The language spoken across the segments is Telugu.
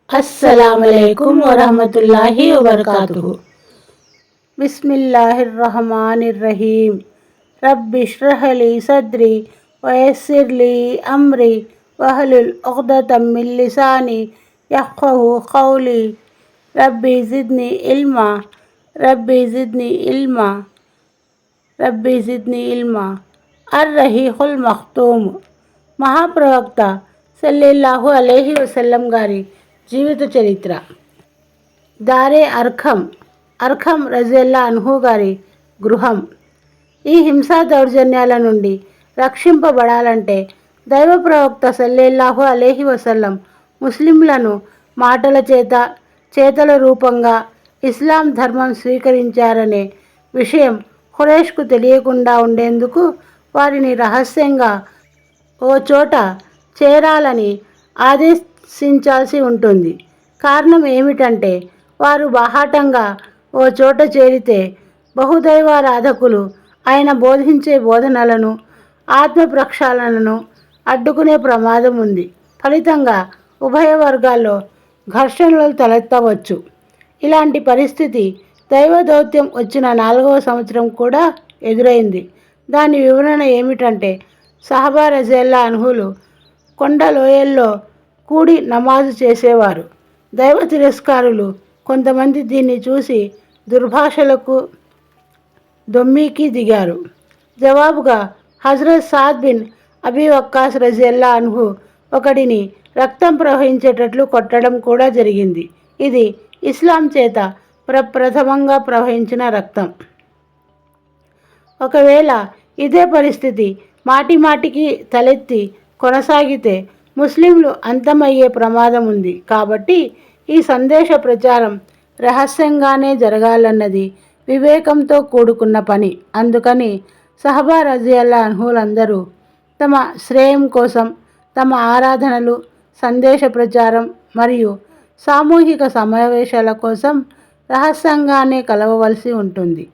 अस्सलामुअलैकुम वरहमतुल्लाहि वबरकातुहु। बिस्मिल्लाहिर्रहमानिर्रहीम। रब्बिश्रह ली सद्री वयस्सिर ली अम्री वहलुल उक़दतम मिन लिसानी यफ़क़हू क़ौली। रब्बी ज़िदनी इल्मा रब्बी ज़िदनी इल्मा रब्बी ज़िदनी इल्मा। అర్-రహీఖుల్ మఖ్తూమ్. మహాప్రవక్త సల్లల్లాహు అలైహి వసల్లం గారి జీవిత చరిత్ర. దారే అర్ఖం రజియల్లా అన్హు గారి గృహం. ఈ హింసా దౌర్జన్యాల నుండి రక్షింపబడాలంటే దైవ ప్రవక్త సల్లల్లాహు అలైహి వసల్లం ముస్లింలను మాటల చేతల రూపంగా ఇస్లాం ధర్మం స్వీకరించారనే విషయం ఖురైష్కు తెలియకుండా ఉండేందుకు వారిని రహస్యంగా ఓ చోట చేరాలని ఆదేశించాల్సి ఉంటుంది. కారణం ఏమిటంటే వారు బాహాటంగా ఓ చోట చేరితే బహుదైవారాధకులు ఆయన బోధించే బోధనలను, ఆత్మ ప్రక్షాళనను అడ్డుకునే ప్రమాదం ఉంది. ఫలితంగా ఉభయ వర్గాల్లో ఘర్షణలు తలెత్తవచ్చు. ఇలాంటి పరిస్థితి దైవ దౌత్యం వచ్చిన 4వ సంవత్సరం కూడా ఎదురైంది. దాని వివరణ ఏమిటంటే సహబా రజియల్లా అన్హులు కొండ లోయల్లో కూడి నమాజు చేసేవారు. దైవ తిరస్కారులు కొంతమంది దీన్ని చూసి దుర్భాషలకు దొమ్మీకి దిగారు. జవాబుగా హజరత్ సాద్ బిన్ అబీ వక్కాస్ రజియల్లా అన్హు ఒకడిని రక్తం ప్రవహించేటట్లు కొట్టడం కూడా జరిగింది. ఇది ఇస్లాం చేత ప్రప్రథమంగా ప్రవహించిన రక్తం. ఒకవేళ ఇదే పరిస్థితి మాటిమాటికి తలెత్తి కొనసాగితే ముస్లింలు అంతమయ్యే ప్రమాదం ఉంది. కాబట్టి ఈ సందేశ ప్రచారం రహస్యంగానే జరగాలన్నది వివేకంతో కూడుకున్న పని. అందుకని సహబా రజియల్లా అన్హులందరూ తమ శ్రేయం కోసం తమ ఆరాధనలు, సందేశ ప్రచారం మరియు సామూహిక సమావేశాల కోసం రహస్యంగానే కలవవలసి ఉంటుంది.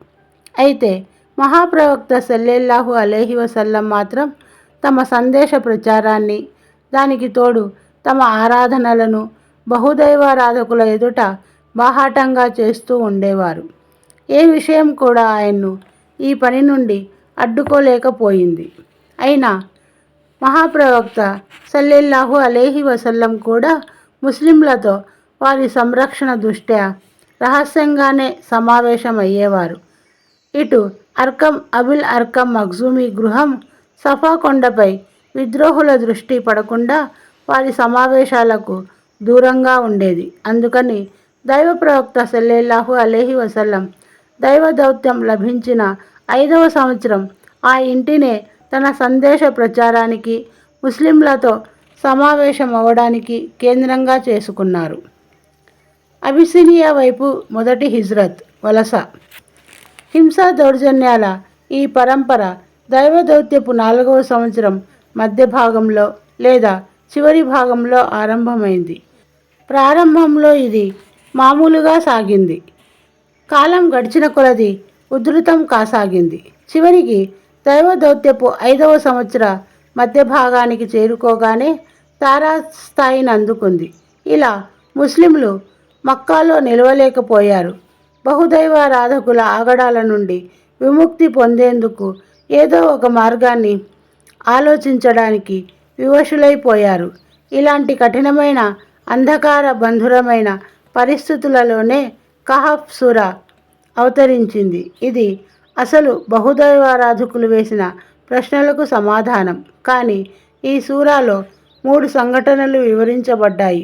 అయితే మహాప్రవక్త సల్లల్లాహు అలైహి వసల్లం మాత్రం తమ సందేశ ప్రచారాన్ని, దానికి తోడు తమ ఆరాధనలను బహుదైవారాధకుల ఎదుట బాహాటంగా చేస్తూ ఉండేవారు. ఏ విషయం కూడా ఆయన్ను ఈ పని నుండి అడ్డుకోలేకపోయింది. అయినా మహాప్రవక్త సల్లల్లాహు అలైహి వసల్లం కూడా ముస్లింలతో వారి సంరక్షణ దృష్ట్యా రహస్యంగానే సమావేశమయ్యేవారు. ఇటు అబుల్ అర్కం మఖ్జూమీ గృహం సఫా కొండపై విద్రోహుల దృష్టి పడకుండా వారి సమావేశాలకు దూరంగా ఉండేది. అందుకని దైవ ప్రవక్త సల్లల్లాహు అలైహి వసల్లం దైవ దౌత్యం లభించిన 5వ సంవత్సరం ఆ ఇంటినే తన సందేశ ప్రచారానికి, ముస్లింలతో సమావేశమవడానికి కేంద్రంగా చేసుకున్నారు. అబిసినియా వైపు మొదటి హిజ్రత్ వలస. హింసా దౌర్జన్యాల ఈ పరంపర దైవ దౌత్యపు 4వ సంవత్సరం మధ్య భాగంలో లేదా చివరి భాగంలో ఆరంభమైంది. ప్రారంభంలో ఇది మామూలుగా సాగింది. కాలం గడిచిన కొలది ఉధృతం కాసాగింది. చివరికి దైవ దౌత్యపు 5వ సంవత్సర మధ్య భాగానికి చేరుకోగానే తారాస్థాయిని అందుకుంది. ఇలా ముస్లింలు మక్కాలో నిలవలేకపోయారు. బహుదైవారాధకుల ఆగడాల నుండి విముక్తి పొందేందుకు ఏదో ఒక మార్గాన్ని ఆలోచించడానికి వివశులైపోయారు. ఇలాంటి కఠినమైన, అంధకార బంధురమైన పరిస్థితులలోనే కహఫ్ సూరా అవతరించింది. ఇది అసలు బహుదైవారాధకులు వేసిన ప్రశ్నలకు సమాధానం. కానీ ఈ సూరాలో 3 సంఘటనలు వివరించబడ్డాయి.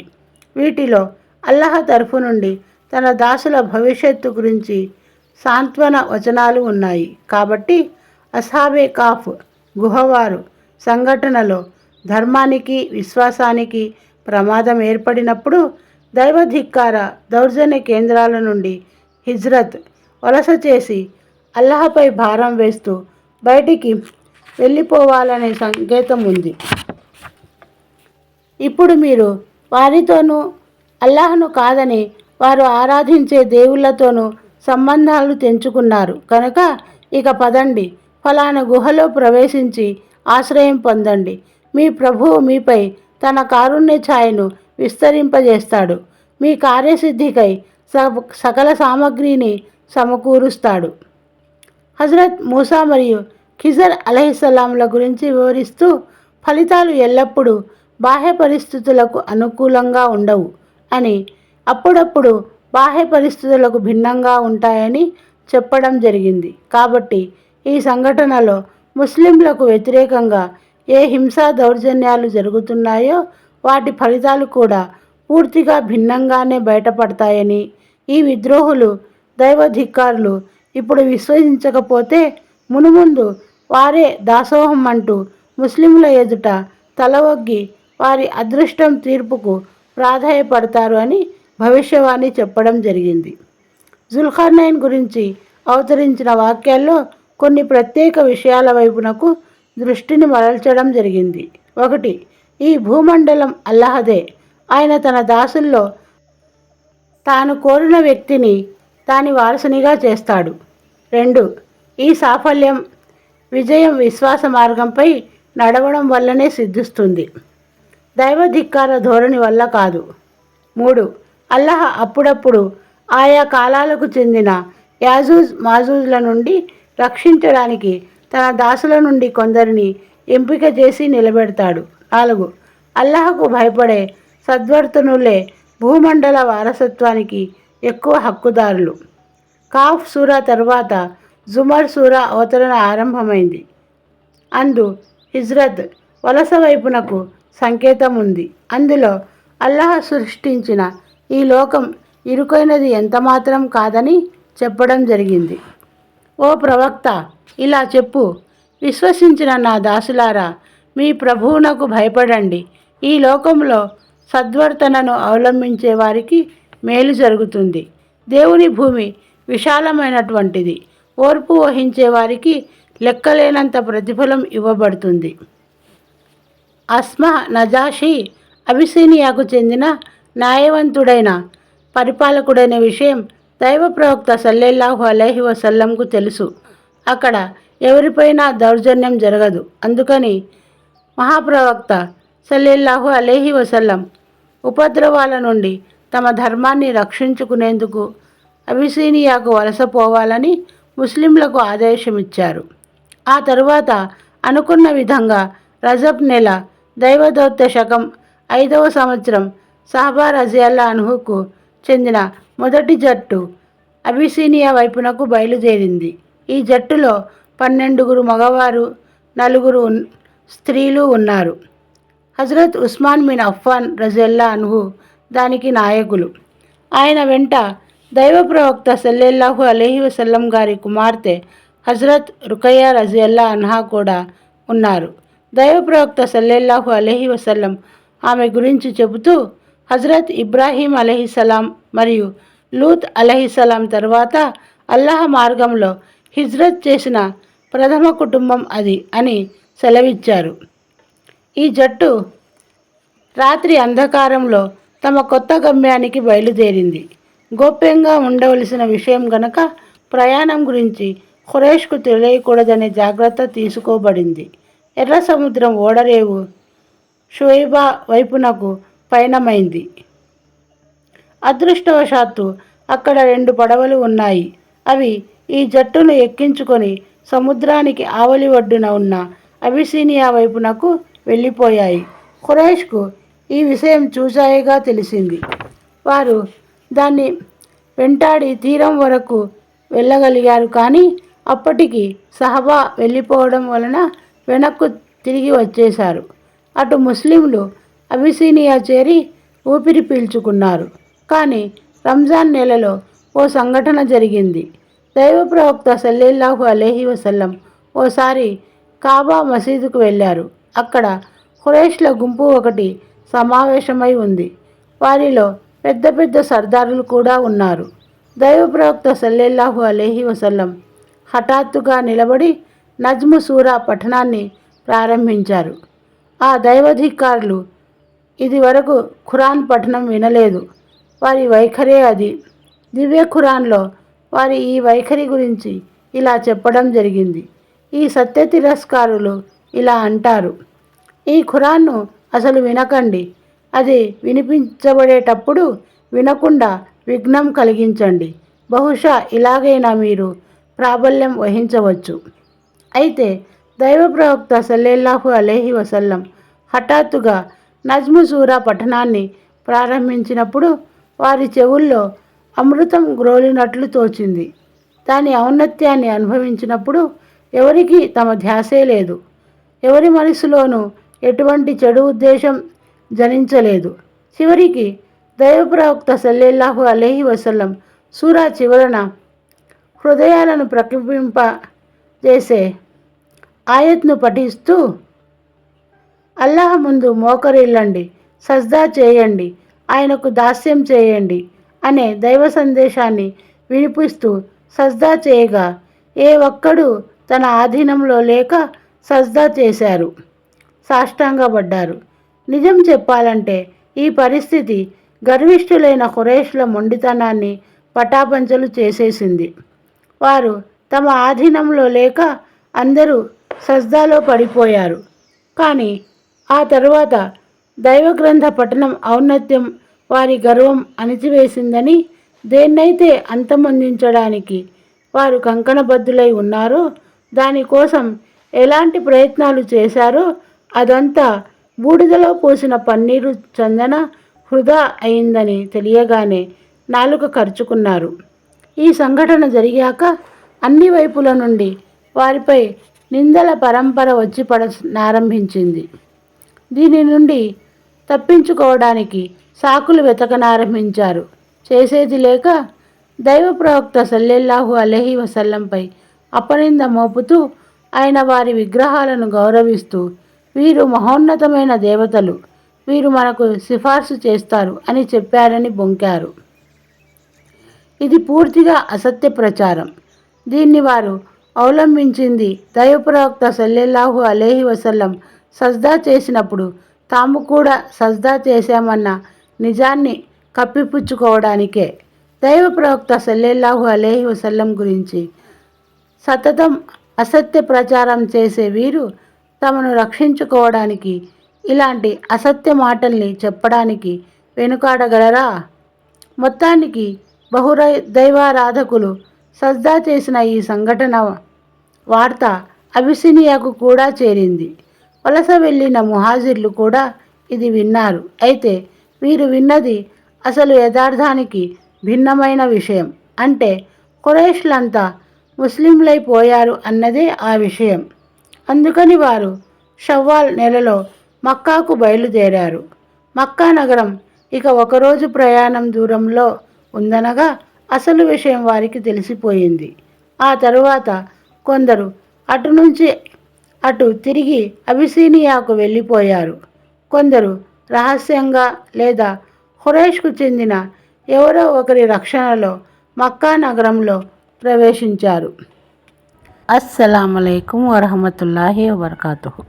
వీటిలో అల్లాహ్ తరఫు నుండి తన దాసుల భవిష్యత్తు గురించి సాంత్వన వచనాలు ఉన్నాయి. కాబట్టి అస్హాబే కాఫ్ గుహవారు సంఘటనలో ధర్మానికి, విశ్వాసానికి ప్రమాదం ఏర్పడినప్పుడు దైవధిక్కార దౌర్జన్య కేంద్రాల నుండి హిజ్రత్ వలస చేసి అల్లాహ్పై భారం వేస్తూ బయటికి వెళ్ళిపోవాలనే సంకేతం ఉంది. ఇప్పుడు మీరు వారితోనూ, అల్లాహ్ను కాదని వారు ఆరాధించే దేవుళ్లతోనూ సంబంధాలు తెంచుకున్నారు కనుక ఇక పదండి, ఫలానా గుహలో ప్రవేశించి ఆశ్రయం పొందండి. మీ ప్రభువు మీపై తన కారుణ్య ఛాయను విస్తరింపజేస్తాడు. మీ కార్యసిద్ధికై సకల సామగ్రిని సమకూరుస్తాడు. హజరత్ మూసా మరియు ఖిజర్ అలైహిస్సలాంల గురించి వివరిస్తూ, ఫలితాలు ఎల్లప్పుడూ బాహ్య పరిస్థితులకు అనుకూలంగా ఉండవు అని, అప్పుడప్పుడు బాహ్య పరిస్థితులకు భిన్నంగా ఉంటాయని చెప్పడం జరిగింది. కాబట్టి ఈ సంఘటనలో ముస్లింలకు వ్యతిరేకంగా ఏ హింసా దౌర్జన్యాలు జరుగుతున్నాయో వాటి ఫలితాలు కూడా పూర్తిగా భిన్నంగానే బయటపడతాయని, ఈ విద్రోహులు దైవధిక్కారులు ఇప్పుడు విశ్వసించకపోతే మునుముందు వారే దాసోహం అంటూ ముస్లింల ఎదుట తలవొగ్గి వారి అదృష్టం తీర్పుకు ప్రాధాయపడతారు అని భవిష్యవాణి చెప్పడం జరిగింది. జుల్కర్నైన్ గురించి అవతరించిన వాక్యాల్లో కొన్ని ప్రత్యేక విషయాల వైపునకు దృష్టిని మరల్చడం జరిగింది. 1. ఈ భూమండలం అల్లాహదే. ఆయన తన దాసుల్లో తాను కోరిన వ్యక్తిని దాని వారసునిగా చేస్తాడు. 2. ఈ సాఫల్యం, విజయం విశ్వాస మార్గంపై నడవడం వల్లనే సిద్ధిస్తుంది, దైవధిక్కార ధోరణి వల్ల కాదు. 3. అల్లాహ్ అప్పుడప్పుడు ఆయా కాలాలకు చెందిన యాజూజ్ మాజూజ్ల నుండి రక్షించడానికి తన దాసుల నుండి కొందరిని ఎంపిక చేసి నిలబెడతాడు. 4. అల్లాహకు భయపడే సద్వర్తనులే భూమండల వారసత్వానికి ఎక్కువ హక్కుదారులు. కాఫ్ సూరా తర్వాత జుమర్ సూరా అవతరణ ఆరంభమైంది. అందు హిజ్రత్, వలస వైపునకు సంకేతం ఉంది. అందులో అల్లాహ్ సృష్టించిన ఈ లోకం ఇరుకైనది ఎంతమాత్రం కాదని చెప్పడం జరిగింది. ఓ ప్రవక్త, ఇలా చెప్పు, విశ్వసించిన నా దాసులారా, మీ ప్రభువునకు భయపడండి. ఈ లోకంలో సద్వర్తనను అవలంబించే వారికి మేలు జరుగుతుంది. దేవుని భూమి విశాలమైనటువంటిది. ఓర్పు వహించే వారికి లెక్కలేనంత ప్రతిఫలం ఇవ్వబడుతుంది. అస్మా నజాషి అబిసినియాకు చెందిన న్యాయవంతుడైన పరిపాలకుడైన విషయం దైవ ప్రవక్త సల్లెల్లాహు అలైహి వసల్లంకు తెలుసు. అక్కడ ఎవరిపైనా దౌర్జన్యం జరగదు. అందుకని మహాప్రవక్త సల్లెల్లాహు అలైహి వసల్లం ఉపద్రవాల నుండి తమ ధర్మాన్ని రక్షించుకునేందుకు అబిసినియాకు వలసపోవాలని ముస్లింలకు ఆదేశమిచ్చారు. ఆ తరువాత అనుకున్న విధంగా రజబ్ నెల దైవదౌత్య శకం 5వ సంవత్సరం సహబా రజియల్లా అన్హుకు చెందిన మొదటి జట్టు అబిసినియా వైపునకు బయలుదేరింది. ఈ జట్టులో 12 మగవారు, 4 స్త్రీలు ఉన్నారు. హజరత్ ఉస్మాన్ బిన్ అఫ్ఫాన్ రజియల్లా అన్హు దానికి నాయకులు. ఆయన వెంట దైవ ప్రవక్త సల్లెల్లాహు అలైహి వసల్లం గారి కుమార్తె హజరత్ రుకయ్య రజియల్లా అన్హా కూడా ఉన్నారు. దైవ ప్రవక్త సల్లెల్లాహు అలైహి వసల్లం ఆమె గురించి చెబుతూ, హజరత్ ఇబ్రాహీం అలైహిస్సలాం మరియు లూత్ అలైహిస్సలాం తర్వాత అల్లాహ్ మార్గంలో హిజ్రత్ చేసిన ప్రథమ కుటుంబం అది అని సెలవిచ్చారు. ఈ జట్టు రాత్రి అంధకారంలో తమ కొత్త గమ్యానికి బయలుదేరింది. గోప్యంగా ఉండవలసిన విషయం గనక ప్రయాణం గురించి ఖురైష్కు తెలియకూడదనే జాగ్రత్త తీసుకోబడింది. ఎర్ర సముద్రం ఓడరేవు షువైబా వైపునకు పయనమైంది. అదృష్టవశాత్తు అక్కడ 2 పడవలు ఉన్నాయి. అవి ఈ జట్టును ఎక్కించుకొని సముద్రానికి ఆవలి ఒడ్డున ఉన్న అబిసినియా వైపునకు వెళ్ళిపోయాయి. ఖురైష్కు ఈ విషయం చూచాయిగా తెలిసింది. వారు దాన్ని వెంటాడి తీరం వరకు వెళ్ళగలిగారు. కానీ అప్పటికి సహబా వెళ్ళిపోవడం వలన వెనక్కు తిరిగి వచ్చేశారు. అటు ముస్లింలు అబిసినియా చేరి ఊపిరి పీల్చుకున్నారు. కానీ రంజాన్ నెలలో ఓ సంఘటన జరిగింది. దైవ ప్రవక్త సల్లెల్లాహు అలైహి వసల్లం ఓసారి కాబా మసీదుకు వెళ్ళారు. అక్కడ ఖురైష్ల గుంపు ఒకటి సమావేశమై ఉంది. వారిలో పెద్ద పెద్ద సర్దారులు కూడా ఉన్నారు. దైవ ప్రవక్త సల్లెల్లాహు అలైహి వసల్లం హఠాత్తుగా నిలబడి నజ్ము సూరా పఠనాన్ని ప్రారంభించారు. ఆ దైవధికారులు ఇది వరకు ఖురాన్ పఠనం వినలేదు. వారి వైఖరే అది. దివ్య ఖురాన్లో వారి ఈ వైఖరి గురించి ఇలా చెప్పడం జరిగింది. ఈ సత్య తిరస్కారులు ఇలా అంటారు, ఈ ఖురాన్ను అసలు వినకండి. అది వినిపించబడేటప్పుడు వినకుండా విఘ్నం కలిగించండి. బహుశా ఇలాగైనా మీరు ప్రాబల్యం వహించవచ్చు. అయితే దైవ ప్రవక్త సల్లల్లాహు అలైహి వసల్లం హఠాత్తుగా నజ్ము సూరా పఠనాన్ని ప్రారంభించినప్పుడు వారి చెవుల్లో అమృతం గ్రోలినట్లు తోచింది. దాని ఔన్నత్యాన్ని అనుభవించినప్పుడు ఎవరికీ తమ ధ్యాసే లేదు. ఎవరి మనసులోనూ ఎటువంటి చెడు ఉద్దేశం జనించలేదు. చివరికి దైవ ప్రవక్త సల్లల్లాహు అలైహి వసల్లం సూరా చివరన హృదయాలను ప్రకంపింపజేసే ఆయత్ను పఠిస్తూ అల్లాహ్ ముందు మోకరిల్లండి, సజ్దా చేయండి, ఆయనకు దాస్యం చేయండి అనే దైవ సందేశాన్ని వినిపిస్తూ సజ్దా చేయగా ఏ ఒక్కడు తన ఆధీనంలో లేక సజ్దా చేశారు, సాష్టాంగపడ్డారు. నిజం చెప్పాలంటే ఈ పరిస్థితి గర్విష్ఠులైన ఖురైష్ల మొండితనాన్ని పటాపంచలు చేసేసింది. వారు తమ ఆధీనంలో లేక అందరూ సజ్దాలో పడిపోయారు. కానీ ఆ తరువాత దైవగ్రంథ పఠనం ఔన్నత్యం వారి గర్వం అణిచివేసిందని, దేన్నైతే అంతమొందించడానికి వారు కంకణబద్ధులై ఉన్నారో, దానికోసం ఎలాంటి ప్రయత్నాలు చేశారో అదంతా బూడిదలో పోసిన పన్నీరు చందన వృధా అయిందని తెలియగానే నాలుక ఖర్చుకున్నారు. ఈ సంఘటన జరిగాక అన్ని వైపుల నుండి వారిపై నిందల పరంపర వచ్చి పడనారంభించింది. దీని నుండి తప్పించుకోవడానికి సాకులు వెతకనారంభించారు. చేసేది లేక దైవ ప్రవక్త సల్లల్లాహు అలైహి వసల్లంపై అపనింద మోపుతూ ఆయన వారి విగ్రహాలను గౌరవిస్తూ వీరు మహోన్నతమైన దేవతలు, వీరు మనకు సిఫార్సు చేస్తారు అని చెప్పారని బొంకారు. ఇది పూర్తిగా అసత్య ప్రచారం. దీన్ని వారు అవలంబించింది దైవ ప్రవక్త సల్లల్లాహు అలైహి వసల్లం సజ్దా చేసినప్పుడు తాము కూడా సజ్దా చేశామన్న నిజాన్ని కప్పిపుచ్చుకోవడానికే. దైవ ప్రవక్త సల్లల్లాహు అలైహి వసల్లం గురించి సతతం అసత్య ప్రచారం చేసే వీరు తమను రక్షించుకోవడానికి ఇలాంటి అసత్య మాటల్ని చెప్పడానికి వెనుకాడగలరా? మొత్తానికి దైవారాధకులు సజ్దా చేసిన ఈ సంఘటన వార్త అబిసినియాకు కూడా చేరింది. వలస వెళ్ళిన ముహాజిర్లు కూడా ఇది విన్నారు. అయితే వీరు విన్నది అసలు యథార్థానికి భిన్నమైన విషయం. అంటే ఖురైష్లంతా ముస్లింలైపోయారు అన్నదే ఆ విషయం. అందుకని వారు షవ్వాల్ నెలలో మక్కాకు బయలుదేరారు. మక్కా నగరం ఇక ఒకరోజు ప్రయాణం దూరంలో ఉందనగా అసలు విషయం వారికి తెలిసిపోయింది. ఆ తరువాత కొందరు అటు నుంచి అటు తిరిగి అబిసినియాకు వెళ్ళిపోయారు. కొందరు రహస్యంగా లేదా ఖురైష్కు చెందిన ఎవరో ఒకరి రక్షణలో మక్కా నగరంలో ప్రవేశించారు. అస్సలాము అలైకుం వరహమతుల్లాహి వబర్కాతుహు.